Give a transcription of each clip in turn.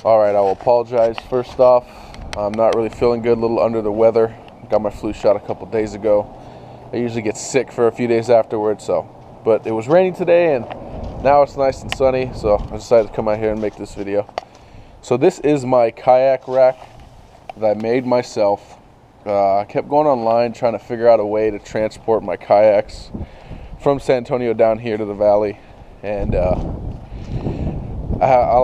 Alright, I will apologize first off. I'm not really feeling good, a little under the weather. Got my flu shot a couple days ago. I usually get sick for a few days afterwards, but it was raining today and now it's nice and sunny, so I decided to come out here and make this video. So this is my kayak rack that I made myself. I kept going online trying to figure out a way to transport my kayaks from San Antonio down here to the valley, and all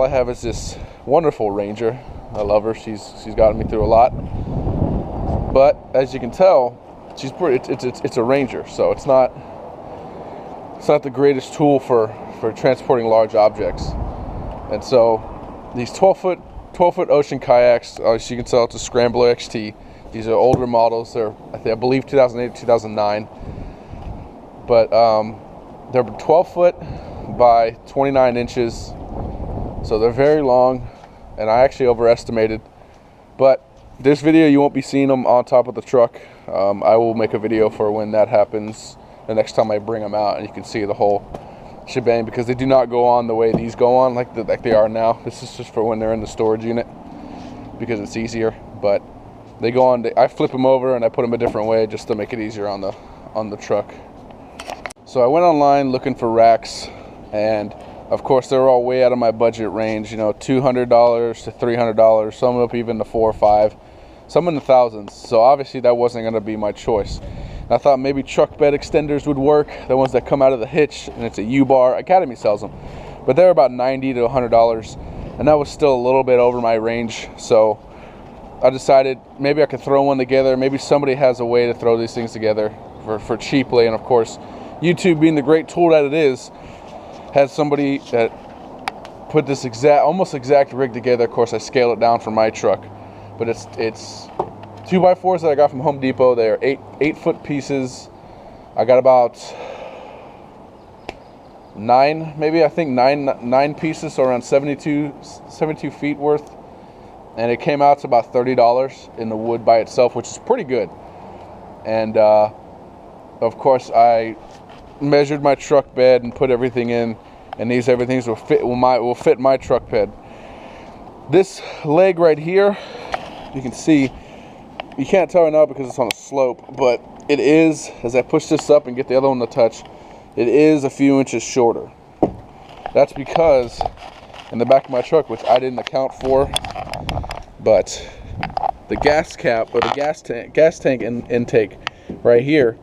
I have is this wonderful Ranger. I love her. She's gotten me through a lot, but as you can tell, she's pretty. It's a Ranger, so it's not the greatest tool for transporting large objects. And so these 12-foot ocean kayaks, as you can tell, it's a Scrambler XT. These are older models. They're, I believe, 2008, 2009. But they're 12 foot by 29 inches. So they're very long, and I actually overestimated. But this video, you won't be seeing them on top of the truck. I will make a video for when that happens, the next time I bring them out, and you can see the whole shebang, because they do not go on the way these go on, like they are now. This is just for when they're in the storage unit, because it's easier. But they go on. I flip them over and I put them a different way just to make it easier on the truck. So I went online looking for racks, and of course they're all way out of my budget range. You know, $200 to $300, some up even to $400 or $500, some in the thousands. So obviously that wasn't going to be my choice. And I thought maybe truck bed extenders would work, the ones that come out of the hitch, and it's a U-bar. Academy sells them, but they're about $90 to $100, and that was still a little bit over my range. So I decided maybe I could throw one together. Maybe somebody has a way to throw these things together for cheaply. And of course, YouTube, being the great tool that it is, had somebody that put this almost exact rig together. Of course, I scale it down for my truck, but it's 2x4s that I got from Home Depot. They are 8-foot pieces. I got about nine pieces, so around 72 feet worth. And it came out to about $30 in the wood by itself, which is pretty good. And of course, I measured my truck bed and put everything in, and these everything will fit my truck bed. This leg right here, you can see, you can't tell right now because it's on a slope, but it is, as I push this up and get the other one to touch, it is a few inches shorter. That's because in the back of my truck, which I didn't account for, but the gas cap, or the gas tank intake right here,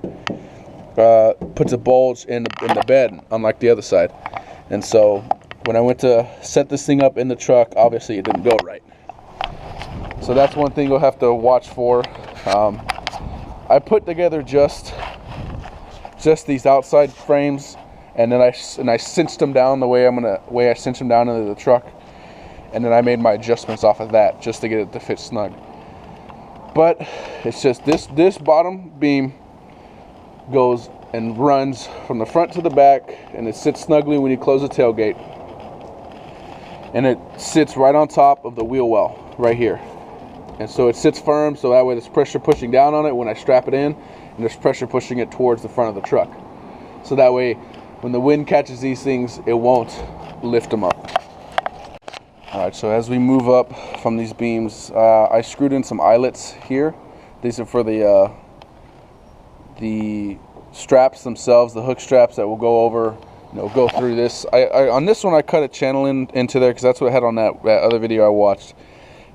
puts a bulge in the bed, unlike the other side. And so when I went to set this thing up in the truck, obviously it didn't go right. So that's one thing you'll have to watch for. I put together just these outside frames, and then I cinched them down the way I cinched them down into the truck, and then I made my adjustments off of that just to get it to fit snug. But it's just this bottom beam goes and runs from the front to the back, and it sits snugly when you close the tailgate, and it sits right on top of the wheel well right here. And so it sits firm, so that way there's pressure pushing down on it when I strap it in, and there's pressure pushing it towards the front of the truck. So that way when the wind catches these things, it won't lift them up. Alright, so as we move up from these beams, I screwed in some eyelets here. These are for the straps themselves, the hook straps that will go over, go through this. On this one I cut a channel into there because that's what I had on that other video I watched.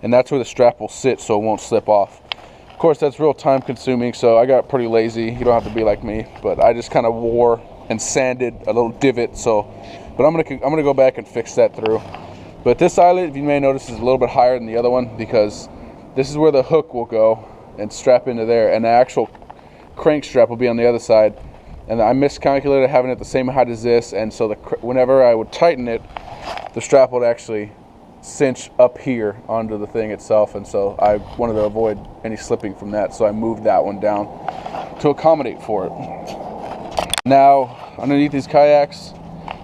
And that's where the strap will sit so it won't slip off. Of course, that's real time consuming, so I got pretty lazy. You don't have to be like me, but I just kind of wore and sanded a little divot. But I'm gonna go back and fix that through. But this eyelet, if you may notice, is a little bit higher than the other one, because this is where the hook will go and strap into there, and the actual crank strap will be on the other side. And I miscalculated having it the same height as this, and so whenever I would tighten it, the strap would actually cinch up here onto the thing itself, and so I wanted to avoid any slipping from that, so I moved that one down to accommodate for it. Now underneath these kayaks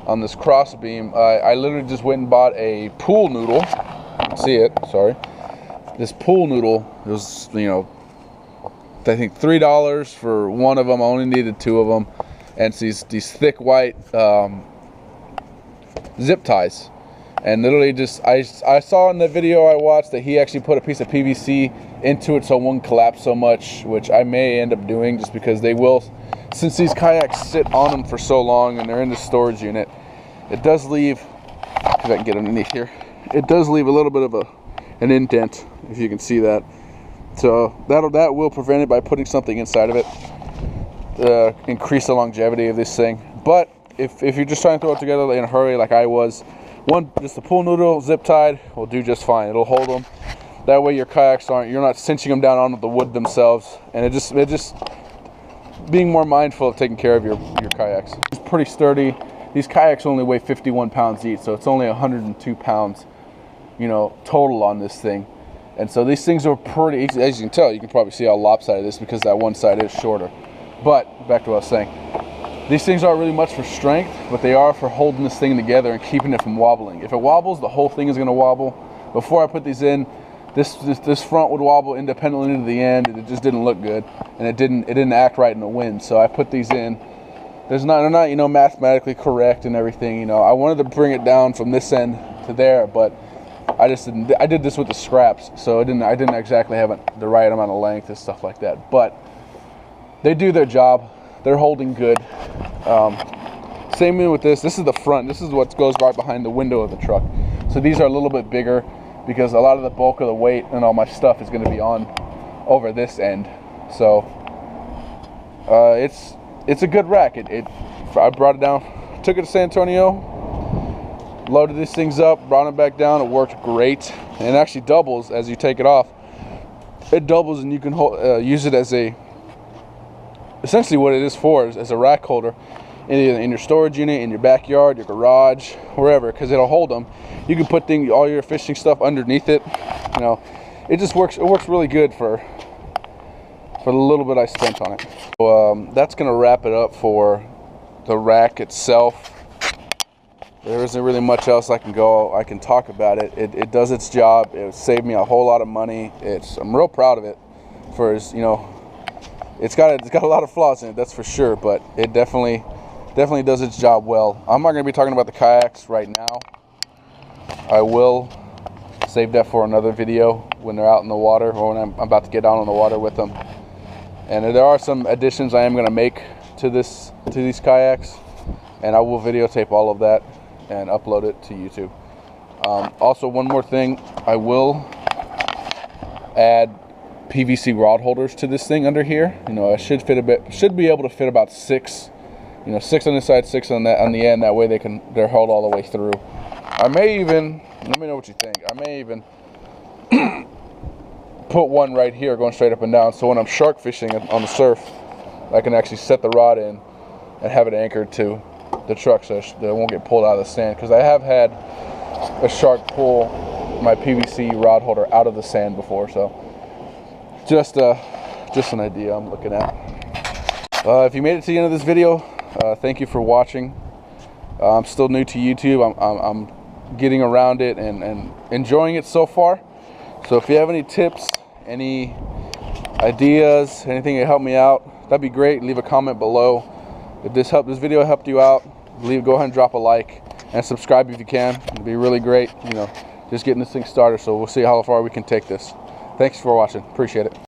on this cross beam, I literally just went and bought a pool noodle. See it, sorry. This pool noodle, it was, I think $3 for one of them. I only needed 2 of them, and it's these thick white zip ties. And literally just, I saw in the video I watched that he actually put a piece of PVC into it so it wouldn't collapse so much, which I may end up doing just because they will, since these kayaks sit on them for so long and they're in the storage unit, it does leave, if I can get underneath here, it does leave a little bit of an indent, if you can see that. So that will prevent it by putting something inside of it, increase the longevity of this thing. But if you're just trying to throw it together in a hurry like I was, just a pool noodle zip tied will do just fine. It'll hold them. That way your kayaks you're not cinching them down onto the wood themselves, and it just being more mindful of taking care of your kayaks. It's pretty sturdy. These kayaks only weigh 51 pounds each, so it's only 102 pounds, you know, total on this thing. And so these things are pretty, as you can tell, you can probably see how lopsided this is because that one side is shorter. But back to what I was saying, these things aren't really much for strength, but they are for holding this thing together and keeping it from wobbling. If it wobbles, the whole thing is going to wobble. Before I put these in, this front would wobble independently into the end. It just didn't look good, and it didn't act right in the wind. So I put these in. They're not, you know, mathematically correct and everything. You know, I wanted to bring it down from this end to there, but I just didn't. I did this with the scraps, so I didn't exactly have the right amount of length and stuff like that. But they do their job. They're holding good. Same with this. This is the front. This is what goes right behind the window of the truck. So these are a little bit bigger because a lot of the bulk of the weight and all my stuff is going to be on over this end. So it's a good rack. I brought it down, took it to San Antonio, loaded these things up, brought them back down. It worked great, and it actually doubles as you take it off. It doubles, and you can use it as essentially what it is for is as a rack holder in your storage unit, in your backyard, your garage, wherever, because it'll hold them. You can put all your fishing stuff underneath it. You know, it just works. It works really good for the little bit I spent on it. So, that's gonna wrap it up for the rack itself. There isn't really much else I can talk about it. It does its job. It saved me a whole lot of money. I'm real proud of it. You know, it's got a lot of flaws in it, that's for sure, but it definitely does its job well. I'm not going to be talking about the kayaks right now. I will save that for another video when they're out in the water, or when I'm about to get down on the water with them. And there are some additions I am going to make to these kayaks, and I will videotape all of that and upload it to YouTube. Also, one more thing, I will add PVC rod holders to this thing under here. You know, it should be able to fit about 6. You know, 6 on this side, 6 on the end. That way they're held all the way through. I may even, let me know what you think. I may even put one right here going straight up and down, so when I'm shark fishing on the surf, I can actually set the rod in and have it anchored to the truck so that it won't get pulled out of the sand. Because I have had a shark pull my PVC rod holder out of the sand before, so just an idea I'm looking at. If you made it to the end of this video, thank you for watching. I'm still new to YouTube. I'm getting around it and enjoying it so far. So if you have any tips, any ideas, anything to help me out, that'd be great. Leave a comment below. If this video helped you out, go ahead and drop a like and subscribe if you can. It'd be really great. You know, just getting this thing started. So we'll see how far we can take this. Thanks for watching. Appreciate it.